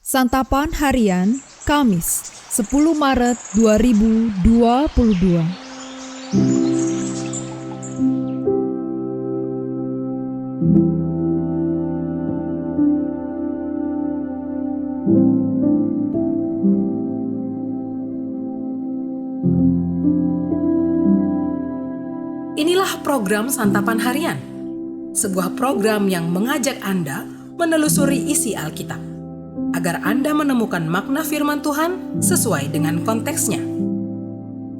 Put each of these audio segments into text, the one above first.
Santapan Harian, Kamis, 10 Maret 2022. Inilah program Santapan Harian, sebuah program yang mengajak Anda menelusuri isi Alkitab, agar Anda menemukan makna firman Tuhan sesuai dengan konteksnya.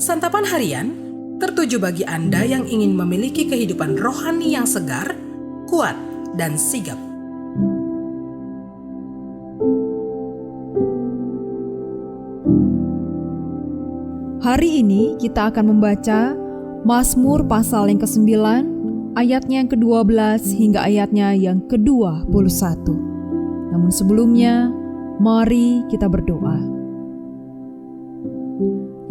Santapan Harian tertuju bagi Anda yang ingin memiliki kehidupan rohani yang segar, kuat, dan sigap. Hari ini kita akan membaca Mazmur pasal yang ke-9, ayatnya yang ke-12 hingga ayatnya yang ke-21. Namun sebelumnya, mari kita berdoa.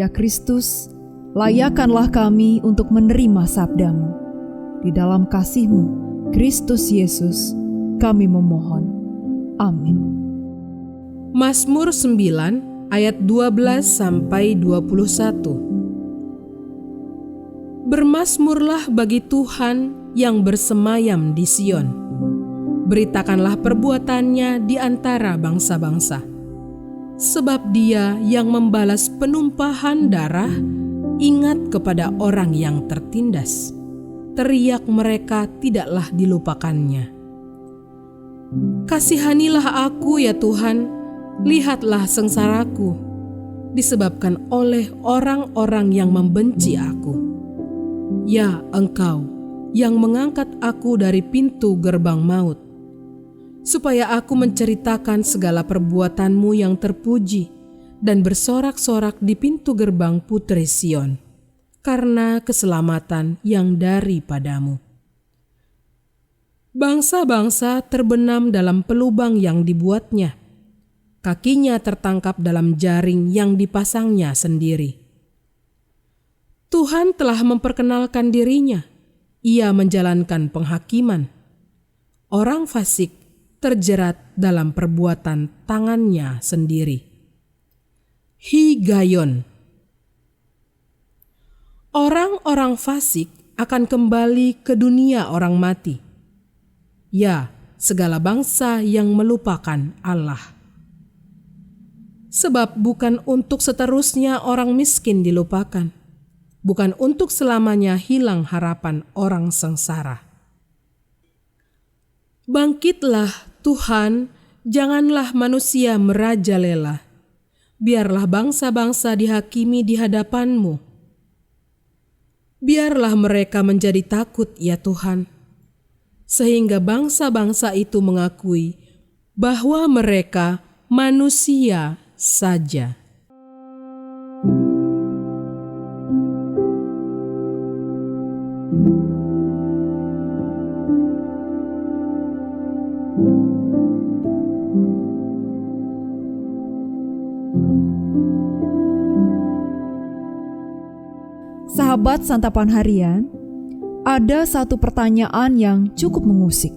Ya Kristus, layakkanlah kami untuk menerima sabda-Mu. Di dalam kasih-Mu, Kristus Yesus, kami memohon. Amin. Mazmur 9 ayat 12 sampai 21. Bermazmurlah bagi Tuhan yang bersemayam di Sion. Beritakanlah perbuatannya di antara bangsa-bangsa. Sebab Dia yang membalas penumpahan darah ingat kepada orang yang tertindas. Teriak mereka tidaklah dilupakannya. Kasihanilah aku ya Tuhan, lihatlah sengsaraku, disebabkan oleh orang-orang yang membenci aku. Ya Engkau yang mengangkat aku dari pintu gerbang maut, supaya aku menceritakan segala perbuatan-Mu yang terpuji dan bersorak-sorak di pintu gerbang Putri Sion, karena keselamatan yang daripadamu. Bangsa-bangsa terbenam dalam pelubang yang dibuatnya, kakinya tertangkap dalam jaring yang dipasangnya sendiri. Tuhan telah memperkenalkan dirinya, Ia menjalankan penghakiman. Orang fasik terjerat dalam perbuatan tangannya sendiri. Higayon. Orang-orang fasik akan kembali ke dunia orang mati. Ya, segala bangsa yang melupakan Allah. Sebab bukan untuk seterusnya orang miskin dilupakan, bukan untuk selamanya hilang harapan orang sengsara. Bangkitlah Tuhan, janganlah manusia merajalela. Biarlah bangsa-bangsa dihakimi di hadapan-Mu. Biarlah mereka menjadi takut ya Tuhan, sehingga bangsa-bangsa itu mengakui bahwa mereka manusia saja. Sahabat Santapan Harian, ada satu pertanyaan yang cukup mengusik.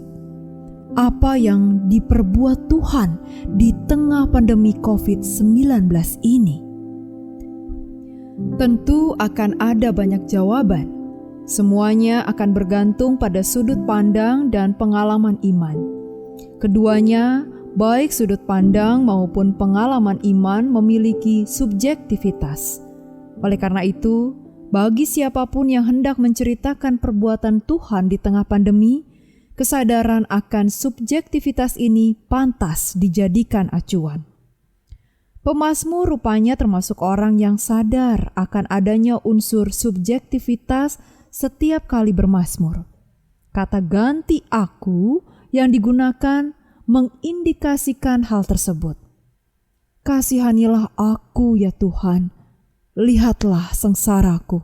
Apa yang diperbuat Tuhan di tengah pandemi COVID-19 ini? Tentu akan ada banyak jawaban. Semuanya akan bergantung pada sudut pandang dan pengalaman iman. Keduanya, baik sudut pandang maupun pengalaman iman, memiliki subjektivitas. Oleh karena itu, bagi siapapun yang hendak menceritakan perbuatan Tuhan di tengah pandemi, kesadaran akan subjektivitas ini pantas dijadikan acuan. Pemazmur rupanya termasuk orang yang sadar akan adanya unsur subjektivitas setiap kali bermazmur. Kata ganti aku yang digunakan mengindikasikan hal tersebut. Kasihanilah aku ya Tuhan, lihatlah sengsaraku,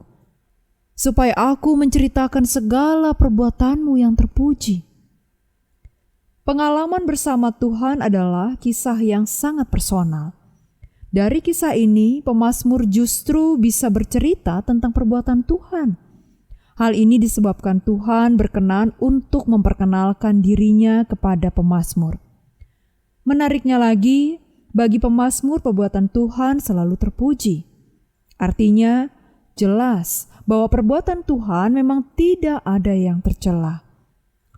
supaya aku menceritakan segala perbuatan-Mu yang terpuji. Pengalaman bersama Tuhan adalah kisah yang sangat personal. Dari kisah ini, pemazmur justru bisa bercerita tentang perbuatan Tuhan. Hal ini disebabkan Tuhan berkenan untuk memperkenalkan dirinya kepada pemazmur. Menariknya lagi, Bagi pemazmur, perbuatan Tuhan selalu terpuji. Artinya, jelas bahwa perbuatan Tuhan memang tidak ada yang tercela.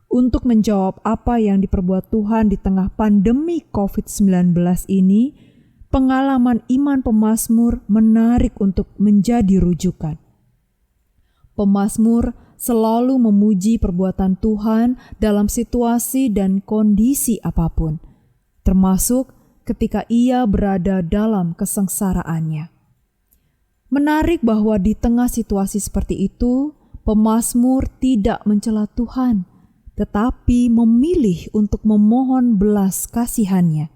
Untuk menjawab apa yang diperbuat Tuhan di tengah pandemi COVID-19 ini, pengalaman iman pemazmur menarik untuk menjadi rujukan. Pemazmur selalu memuji perbuatan Tuhan dalam situasi dan kondisi apapun, termasuk ketika ia berada dalam kesengsaraannya. Menarik bahwa di tengah situasi seperti itu, pemazmur tidak mencela Tuhan, tetapi memilih untuk memohon belas kasihan-Nya.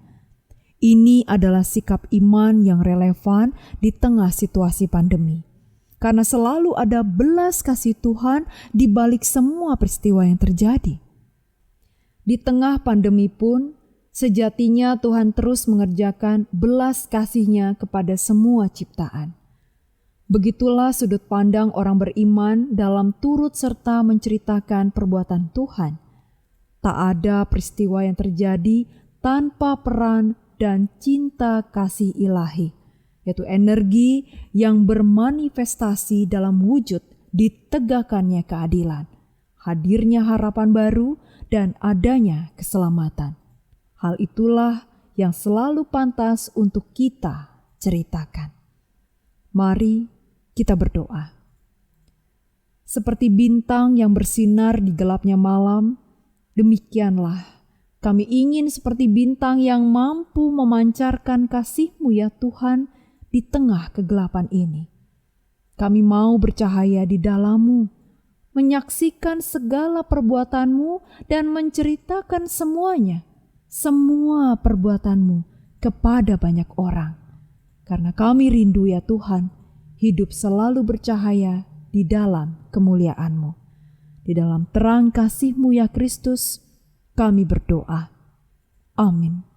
Ini adalah sikap iman yang relevan di tengah situasi pandemi, karena selalu ada belas kasih Tuhan di balik semua peristiwa yang terjadi. Di tengah pandemi pun, sejatinya Tuhan terus mengerjakan belas kasih-Nya kepada semua ciptaan. Begitulah sudut pandang orang beriman dalam turut serta menceritakan perbuatan Tuhan. Tak ada peristiwa yang terjadi tanpa peran dan cinta kasih ilahi, yaitu energi yang bermanifestasi dalam wujud ditegakkannya keadilan, hadirnya harapan baru, dan adanya keselamatan. Hal itulah yang selalu pantas untuk kita ceritakan. Mari kita berdoa. Seperti bintang yang bersinar di gelapnya malam, demikianlah kami ingin seperti bintang yang mampu memancarkan kasih-Mu ya Tuhan di tengah kegelapan ini. Kami mau bercahaya di dalam-Mu, menyaksikan segala perbuatan-Mu dan menceritakan semuanya, semua perbuatan-Mu kepada banyak orang. Karena kami rindu ya Tuhan, hidup selalu bercahaya di dalam kemuliaan-Mu. Di dalam terang kasih-Mu ya Kristus, kami berdoa. Amin.